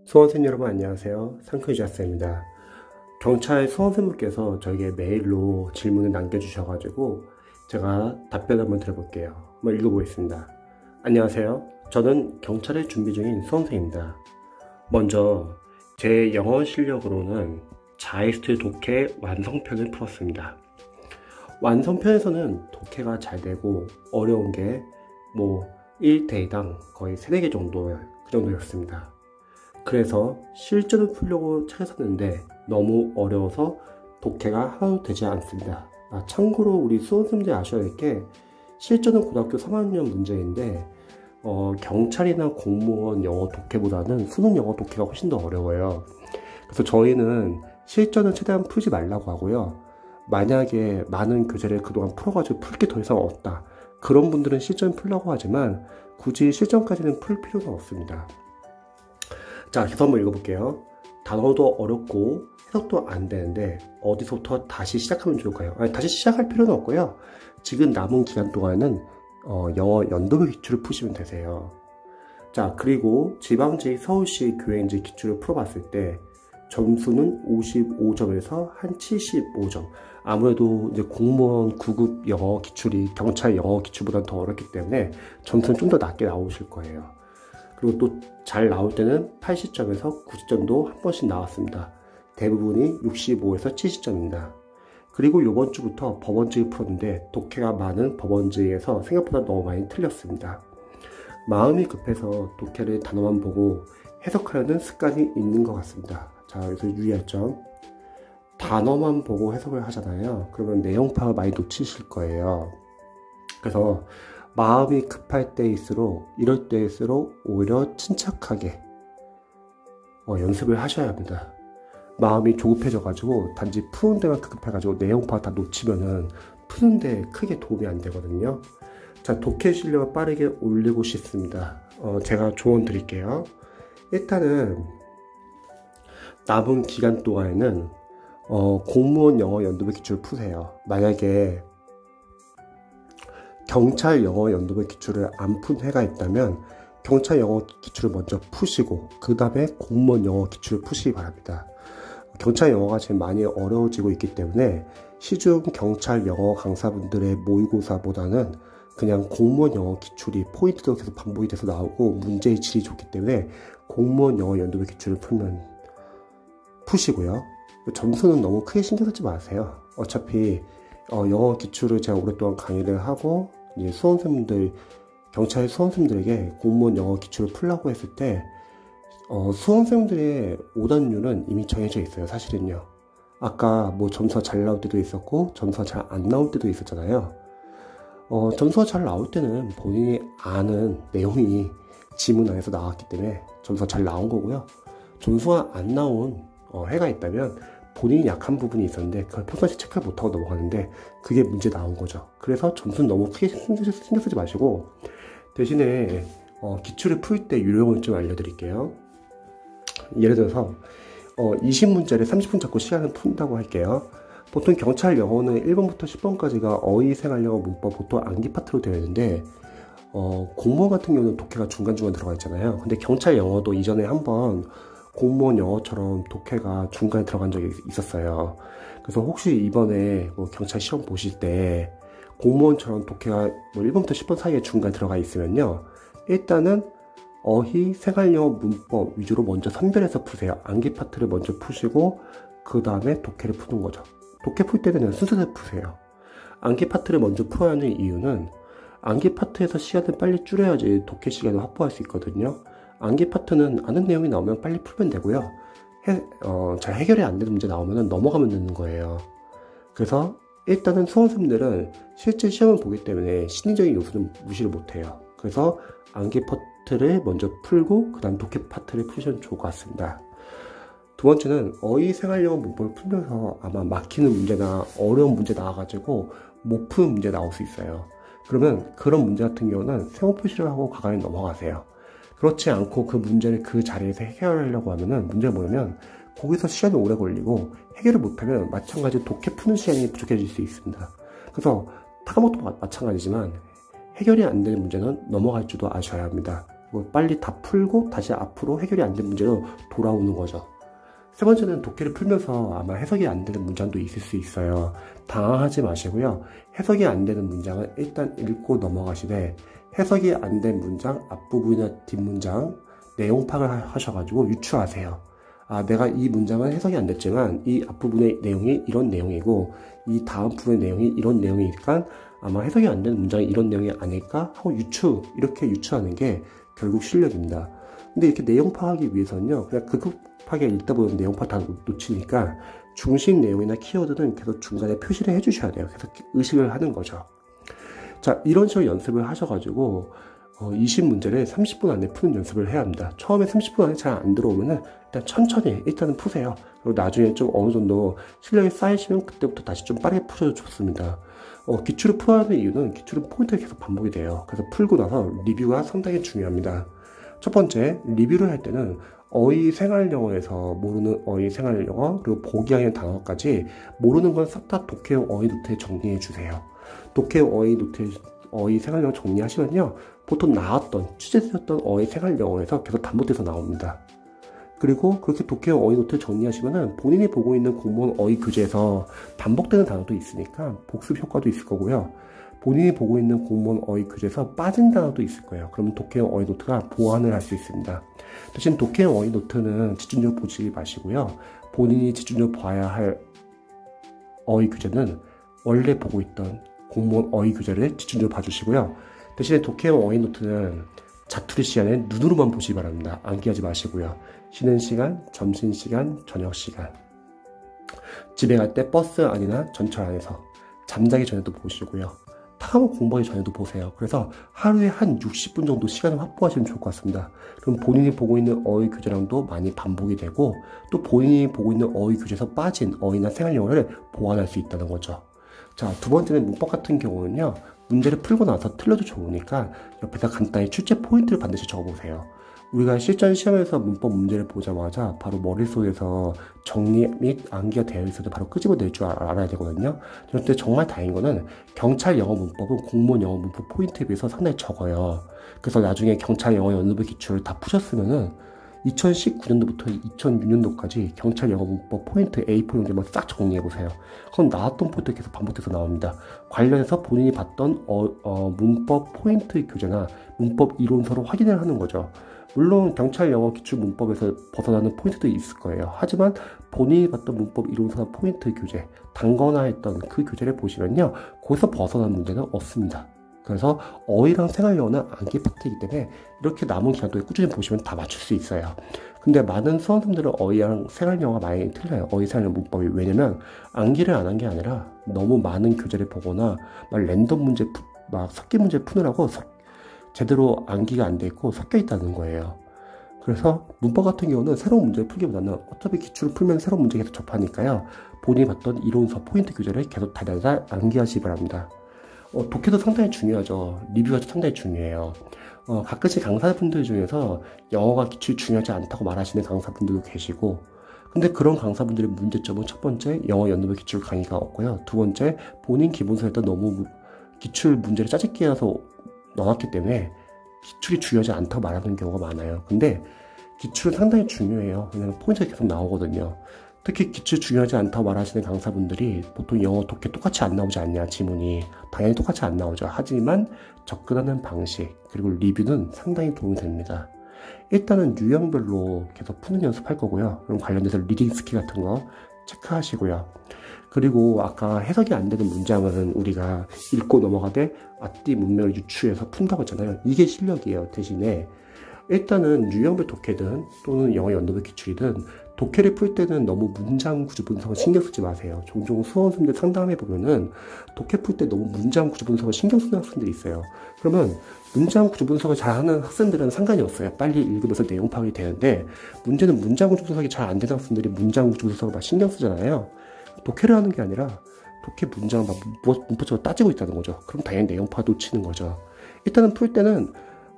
수험생 여러분 안녕하세요. 상크이자스입니다. 경찰 수험생분께서 저에게 메일로 질문을 남겨주셔가지고 제가 답변을 한번 드려볼게요. 한번 읽어보겠습니다. 안녕하세요. 저는 경찰에 준비 중인 수험생입니다. 먼저 제 영어 실력으로는 자이스트 독해 완성편을 풀었습니다. 완성편에서는 독해가 잘 되고 어려운 게 1대당 거의 3, 4개 정도 그 정도였습니다. 그래서 실전을 풀려고 찾았었는데 너무 어려워서 독해가 하나도 되지 않습니다. 참고로 우리 수험생들이 아셔야 할 게 실전은 고등학교 3학년 문제인데 경찰이나 공무원 영어 독해보다는 수능 영어 독해가 훨씬 더 어려워요. 그래서 저희는 실전은 최대한 풀지 말라고 하고요. 만약에 많은 교재를 그동안 풀어가지고 풀 게 더 이상 없다, 그런 분들은 실전 풀려고 하지만 굳이 실전까지는 풀 필요는 없습니다. 자, 계속 한번 읽어볼게요. 단어도 어렵고 해석도 안 되는데 어디서부터 다시 시작하면 좋을까요? 다시 시작할 필요는 없고요. 지금 남은 기간 동안은 영어 연도별 기출을 푸시면 되세요. 자, 그리고 지방직, 서울시, 교행직 기출을 풀어봤을 때 점수는 55점에서 한 75점. 아무래도 이제 공무원 9급 영어 기출이 경찰 영어 기출보다 더 어렵기 때문에 점수는 좀 더 낮게 나오실 거예요. 그리고 또 잘 나올 때는 80점에서 90점도 한 번씩 나왔습니다. 대부분이 65에서 70점입니다. 그리고 이번 주부터 법원직을 풀었는데 독해가 많은 법원직에서 생각보다 너무 많이 틀렸습니다. 마음이 급해서 독해를 단어만 보고 해석하려는 습관이 있는 것 같습니다. 자, 여기서 유의할 점. 단어만 보고 해석을 하잖아요. 그러면 내용 파악을 많이 놓치실 거예요. 그래서 마음이 급할 때일수록, 이럴 때일수록 오히려 침착하게 연습을 하셔야 합니다. 마음이 조급해져가지고 단지 푸는 데만 급급해가지고 내용 파악 다 놓치면은 푸는 데 크게 도움이 안 되거든요. 자, 독해 실력을 빠르게 올리고 싶습니다. 제가 조언 드릴게요. 일단은 남은 기간 동안에는 공무원 영어 연도별 기출을 푸세요. 만약에 경찰 영어 연도별 기출을 안 푼 해가 있다면 경찰 영어 기출을 먼저 푸시고 그 다음에 공무원 영어 기출을 푸시기 바랍니다. 경찰 영어가 지금 많이 어려워지고 있기 때문에 시중 경찰 영어 강사분들의 모의고사보다는 그냥 공무원 영어 기출이 포인트도 계속 반복이 돼서 나오고 문제의 질이 좋기 때문에 공무원 영어 연도별 기출을 푸시고요. 점수는 너무 크게 신경 쓰지 마세요. 어차피 영어 기출을 제가 오랫동안 강의를 하고 이제 경찰 수험생들에게 공무원 영어 기출을 풀라고 했을 때 수험생들의 오답률은 이미 정해져 있어요. 사실은요. 아까 점수가 잘 나올 때도 있었고 점수가 잘 안 나올 때도 있었잖아요. 점수가 잘 나올 때는 본인이 아는 내용이 지문 안에서 나왔기 때문에 점수가 잘 나온 거고요. 점수가 안 나온 해가 있다면 본인이 약한 부분이 있었는데 그걸 평상시 체크를 못하고 넘어가는데 그게 문제 나온 거죠. 그래서 점수는 너무 크게 신경 쓰지 마시고 대신에 기출을 풀 때 요령을 좀 알려드릴게요. 예를 들어서 20문제를 30분 잡고 시간을 푼다고 할게요. 보통 경찰 영어는 1번부터 10번까지가 어휘, 생활영어, 문법 보통 암기 파트로 되어 있는데 공무원 같은 경우는 독해가 중간중간 들어가 있잖아요. 근데 경찰 영어도 이전에 한번 공무원 영어처럼 독해가 중간에 들어간 적이 있었어요. 그래서 혹시 이번에 경찰 시험 보실 때 공무원처럼 독해가 1번부터 10번 사이에 중간에 들어가 있으면요, 일단은 어휘, 생활영어, 문법 위주로 먼저 선별해서 푸세요. 암기 파트를 먼저 푸시고 그 다음에 독해를 푸는 거죠. 독해 풀 때는 순서대로 푸세요. 암기 파트를 먼저 풀어야 하는 이유는 암기 파트에서 시간을 빨리 줄여야지 독해 시간을 확보할 수 있거든요. 암기 파트는 아는 내용이 나오면 빨리 풀면 되고요. 잘 해결이 안 되는 문제 나오면 넘어가면 되는 거예요. 그래서 일단은 수험생들은 실제 시험을 보기 때문에 심리적인 요소는 무시를 못해요. 그래서 암기 파트를 먼저 풀고 그 다음 독해 파트를 푸시면 좋을 것 같습니다. 두 번째는 어휘, 생활영어, 문법을 풀면서 아마 막히는 문제나 어려운 문제 나와가지고 못 푸는 문제 나올 수 있어요. 그러면 그런 문제 같은 경우는 세모 표시를 하고 과감히 넘어가세요. 그렇지 않고 그 문제를 그 자리에서 해결하려고 하면은 문제가 뭐냐면 거기서 시간이 오래 걸리고 해결을 못하면 마찬가지로 독해 푸는 시간이 부족해질 수 있습니다. 그래서 타과목도 마찬가지지만 해결이 안 되는 문제는 넘어갈 줄도 아셔야 합니다. 빨리 다 풀고 다시 앞으로 해결이 안 된 문제로 돌아오는 거죠. 세 번째는 독해를 풀면서 아마 해석이 안 되는 문장도 있을 수 있어요. 당황하지 마시고요. 해석이 안 되는 문장은 일단 읽고 넘어가시되 해석이 안 된 문장 앞부분이나 뒷문장 내용 파악을 하셔가지고 유추하세요. 아, 내가 이 문장은 해석이 안 됐지만 이 앞부분의 내용이 이런 내용이고 이 다음 부분의 내용이 이런 내용이니까 아마 해석이 안 되는 문장이 이런 내용이 아닐까 하고 이렇게 유추하는 게 결국 실력입니다. 근데 이렇게 내용 파악하기 위해서는요, 그냥 급하게 읽다 보면 내용 파악 다 놓치니까 중심 내용이나 키워드는 계속 중간에 표시를 해주셔야 돼요. 계속 의식을 하는 거죠. 자, 이런 식으로 연습을 하셔가지고 20문제를 30분 안에 푸는 연습을 해야 합니다. 처음에 30분 안에 잘 안 들어오면은 일단 천천히 일단은 푸세요. 그리고 나중에 좀 어느 정도 실력이 쌓이시면 그때부터 다시 좀 빠르게 푸셔도 좋습니다. 기출을 풀어야 하는 이유는 기출은 포인트가 계속 반복이 돼요. 그래서 풀고 나서 리뷰가 상당히 중요합니다. 첫 번째, 리뷰를 할 때는 어휘 생활영어에서 모르는 어휘 생활영어 그리고 보기하는 단어까지 모르는 건 싹 다 독해용 어휘 노트에 정리해 주세요. 독해용 어휘 노트에 어휘 생활영어 정리하시면요, 보통 나왔던 취재되었던 어휘 생활영어에서 계속 반복돼서 나옵니다. 그리고 그렇게 독해용 어휘 노트를 정리하시면은 본인이 보고 있는 공무원 어휘 교재에서 반복되는 단어도 있으니까 복습 효과도 있을 거고요. 본인이 보고 있는 공무원 어휘 교재에서 빠진 단어도 있을 거예요. 그러면 독해용 어휘 노트가 보완을 할 수 있습니다. 대신 독해용 어휘 노트는 집중적으로 보지 마시고요. 본인이 집중적으로 봐야 할 어휘 교재는 원래 보고 있던 공무원 어휘 교재를 집중적으로 봐주시고요. 대신에 독해용 어휘 노트는 자투리 시간에 눈으로만 보시기 바랍니다. 암기하지 마시고요. 쉬는 시간, 점심시간, 저녁시간, 집에 갈 때 버스 안이나 전철 안에서, 잠자기 전에도 보시고요. 타고 공부하기 전에도 보세요. 그래서 하루에 한 60분 정도 시간을 확보하시면 좋을 것 같습니다. 그럼 본인이 보고 있는 어휘 교재랑도 많이 반복이 되고 또 본인이 보고 있는 어휘 교재에서 빠진 어휘나 생활영어를 보완할 수 있다는 거죠. 자, 두 번째는 문법 같은 경우는요, 문제를 풀고 나서 틀려도 좋으니까 옆에다 간단히 출제 포인트를 반드시 적어보세요. 우리가 실전 시험에서 문법 문제를 보자마자 바로 머릿속에서 정리 및 암기가 되어 있어도 바로 끄집어낼 줄 알아야 되거든요. 그런데 정말 다행인 거는 경찰 영어 문법은 공무원 영어 문법 포인트에 비해서 상당히 적어요. 그래서 나중에 경찰 영어 연습의 기출을 다 푸셨으면은 2019년도부터 2006년도까지 경찰 영어 문법 포인트 A4 용지만 싹 정리해보세요. 그럼 나왔던 포인트 계속 반복돼서 나옵니다. 관련해서 본인이 봤던 문법 포인트 교재나 문법 이론서로 확인을 하는 거죠. 물론 경찰 영어 기출 문법에서 벗어나는 포인트도 있을 거예요. 하지만 본인이 봤던 문법 이론서나 포인트 교재, 단거나 했던 그 교재를 보시면요, 거기서 벗어난 문제는 없습니다. 그래서 어휘랑 생활영어는 암기 파트이기 때문에 이렇게 남은 기간 동안 꾸준히 보시면 다 맞출 수 있어요. 근데 많은 수험생들은 어휘랑 생활영어가 많이 틀려요. 어휘 생활영어 문법이. 왜냐면 암기를 안 한 게 아니라 너무 많은 교재를 보거나 막 랜덤 문제 막 섞인 문제 푸느라고 제대로 암기가 안 돼 있고 섞여 있다는 거예요. 그래서 문법 같은 경우는 새로운 문제를 풀기보다는 어차피 기출을 풀면 새로운 문제 계속 접하니까요, 본인이 봤던 이론서 포인트 교재를 계속 달달달 암기하시기 바랍니다. 독해도 상당히 중요하죠. 리뷰가 상당히 중요해요. 가끔씩 강사분들 중에서 영어가 기출이 중요하지 않다고 말하시는 강사분들도 계시고, 근데 그런 강사분들의 문제점은 첫 번째, 영어 연습의 기출 강의가 없고요. 두 번째, 본인 기본서에다 너무 기출 문제를 짜집게 해서 넣어놨기 때문에 기출이 중요하지 않다고 말하는 경우가 많아요. 근데 기출은 상당히 중요해요. 왜냐면 포인트가 계속 나오거든요. 특히 기출 중요하지 않다고 말하시는 강사분들이 보통 영어 독해 똑같이 안 나오지 않냐, 지문이. 당연히 똑같이 안 나오죠. 하지만 접근하는 방식 그리고 리뷰는 상당히 도움이 됩니다. 일단은 유형별로 계속 푸는 연습할 거고요. 그럼 관련돼서 리딩 스킬 같은 거 체크하시고요. 그리고 아까 해석이 안 되는 문장은 우리가 읽고 넘어가되 앞뒤 문맥을 유추해서 푼다고 했잖아요. 이게 실력이에요. 대신에 일단은 유형별 독해든 또는 영어 연습의 기출이든 독해를 풀 때는 너무 문장 구조 분석을 신경 쓰지 마세요. 종종 수험생들 상담해 보면은 독해 풀 때 너무 문장 구조 분석을 신경 쓰는 학생들이 있어요. 그러면 문장 구조 분석을 잘하는 학생들은 상관이 없어요. 빨리 읽으면서 내용 파악이 되는데, 문제는 문장 구조 분석이 잘 안 되는 학생들이 문장 구조 분석을 막 신경 쓰잖아요. 독해를 하는 게 아니라 독해 문장을 막 문법적으로 따지고 있다는 거죠. 그럼 당연히 내용 파악 놓치는 거죠. 일단은 풀 때는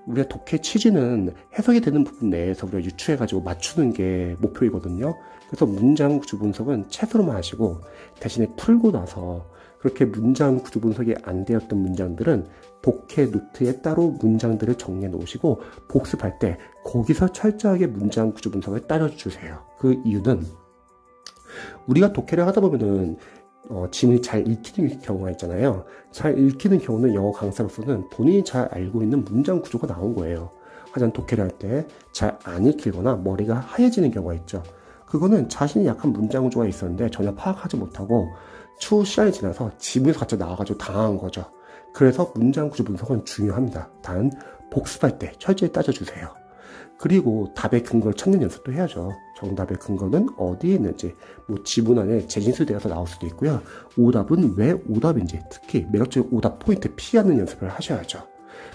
우리가 독해 취지는 해석이 되는 부분 내에서 우리가 유추해가지고 맞추는 게 목표이거든요. 그래서 문장 구조 분석은 책으로만 하시고 대신에 풀고 나서 그렇게 문장 구조 분석이 안 되었던 문장들은 독해 노트에 따로 문장들을 정리해 놓으시고 복습할 때 거기서 철저하게 문장 구조 분석을 따져주세요. 그 이유는 우리가 독해를 하다 보면은 지문이 잘 읽히는 경우가 있잖아요. 잘 읽히는 경우는 영어 강사로서는 본인이 잘 알고 있는 문장 구조가 나온 거예요. 하지만 독해를 할 때 잘 안 읽히거나 머리가 하얘지는 경우가 있죠. 그거는 자신이 약한 문장 구조가 있었는데 전혀 파악하지 못하고 추후 시간이 지나서 지문에서 갑자기 나와가지고 당한 거죠. 그래서 문장 구조 분석은 중요합니다. 단 복습할 때 철저히 따져주세요. 그리고 답의 근거를 찾는 연습도 해야죠. 정답의 근거는 어디에 있는지, 지문 안에 재진술되어서 나올 수도 있고요. 오답은 왜 오답인지, 특히 매력적인 오답 포인트 피하는 연습을 하셔야죠.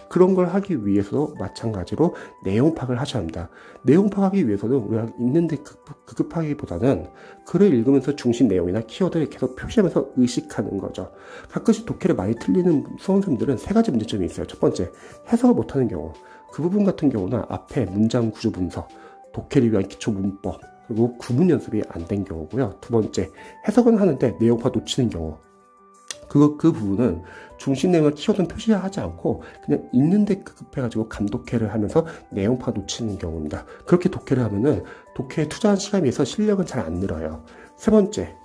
그런 걸 하기 위해서도 마찬가지로 내용 파악을 하셔야 합니다. 내용 파악하기 위해서는 우리가 읽는데 급급하기보다는 글을 읽으면서 중심 내용이나 키워드를 계속 표시하면서 의식하는 거죠. 가끔씩 독해를 많이 틀리는 수험생들은 세 가지 문제점이 있어요. 첫 번째, 해석을 못하는 경우. 그 부분 같은 경우는 앞에 문장 구조 분석, 독해를 위한 기초 문법, 그리고 구문 연습이 안 된 경우고요. 두 번째, 해석은 하는데 내용 파악 놓치는 경우. 그 부분은 중심 내용을 키워드는 표시하지 않고 그냥 읽는데 급급해가지고 감독해를 하면서 내용 파악 놓치는 경우입니다. 그렇게 독해를 하면은 독해에 투자한 시간에 비해서 실력은 잘 안 늘어요. 세 번째,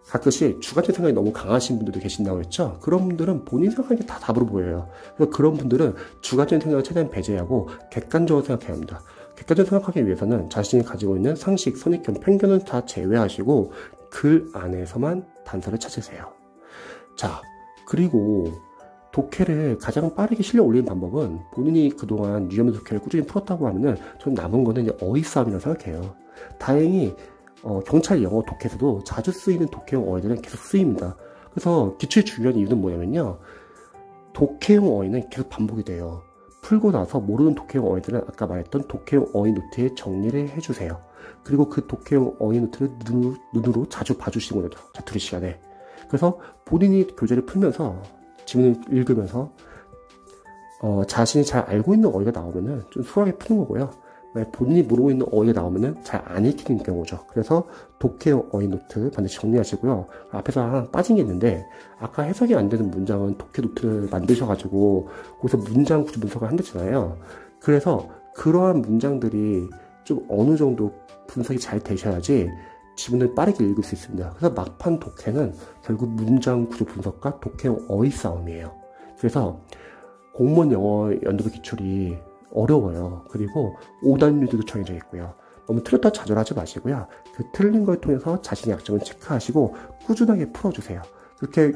가끔씩 주관적 생각이 너무 강하신 분들도 계신다고 했죠. 그런 분들은 본인 생각하는 게 다 답으로 보여요. 그래서 그런 분들은 주관적인 생각을 최대한 배제하고 객관적으로 생각해야 합니다. 객관적으로 생각하기 위해서는 자신이 가지고 있는 상식, 선입견, 편견은 다 제외하시고 글 안에서만 단서를 찾으세요. 자, 그리고 독해를 가장 빠르게 실력 올리는 방법은 본인이 그동안 유연한 독해를 꾸준히 풀었다고 하면은 저는 남은 거는 이제 어휘 싸움이라고 생각해요. 다행히 경찰 영어 독해에서도 자주 쓰이는 독해용 어휘들은 계속 쓰입니다. 그래서 기출이 중요한 이유는 뭐냐면요. 독해용 어휘는 계속 반복이 돼요. 풀고 나서 모르는 독해용 어휘들은 아까 말했던 독해용 어휘 노트에 정리를 해주세요. 그리고 그 독해용 어휘 노트를 눈으로 자주 봐주시는 거죠. 자투리 시간에. 그래서 본인이 교재를 풀면서 지문을 읽으면서 자신이 잘 알고 있는 어휘가 나오면은 좀 수월하게 푸는 거고요. 본인이 모르고 있는 어휘가 나오면은 잘 안 읽히는 경우죠. 그래서 독해용 어휘 노트 반드시 정리하시고요. 앞에서 하나 빠진 게 있는데 아까 해석이 안 되는 문장은 독해 노트를 만드셔가지고 거기서 문장 구조 분석을 한댔잖아요. 그래서 그러한 문장들이 좀 어느 정도 분석이 잘 되셔야지 지문을 빠르게 읽을 수 있습니다. 그래서 막판 독해는 결국 문장 구조 분석과 독해용 어휘 싸움이에요. 그래서 공무원 영어 연도도 기출이 어려워요. 그리고 5단율도 정해져 있고요. 너무 틀렸다 좌절하지 마시고요. 그 틀린 걸 통해서 자신의 약점을 체크하시고 꾸준하게 풀어주세요. 그렇게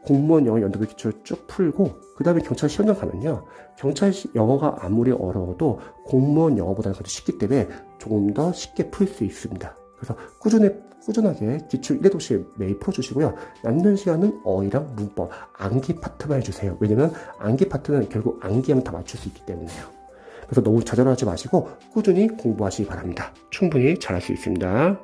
공무원 영어 연도도 기출을 쭉 풀고 그 다음에 경찰 시험장 가면요. 경찰 영어가 아무리 어려워도 공무원 영어보다는 더 쉽기 때문에 조금 더 쉽게 풀 수 있습니다. 그래서 꾸준하게 기출 1회독씩 매일 풀어주시고요. 남는 시간은 어휘랑 문법, 암기 파트만 해주세요. 왜냐면 암기 파트는 결국 암기하면 다 맞출 수 있기 때문에요. 그래서 너무 좌절하지 마시고 꾸준히 공부하시기 바랍니다. 충분히 잘할 수 있습니다.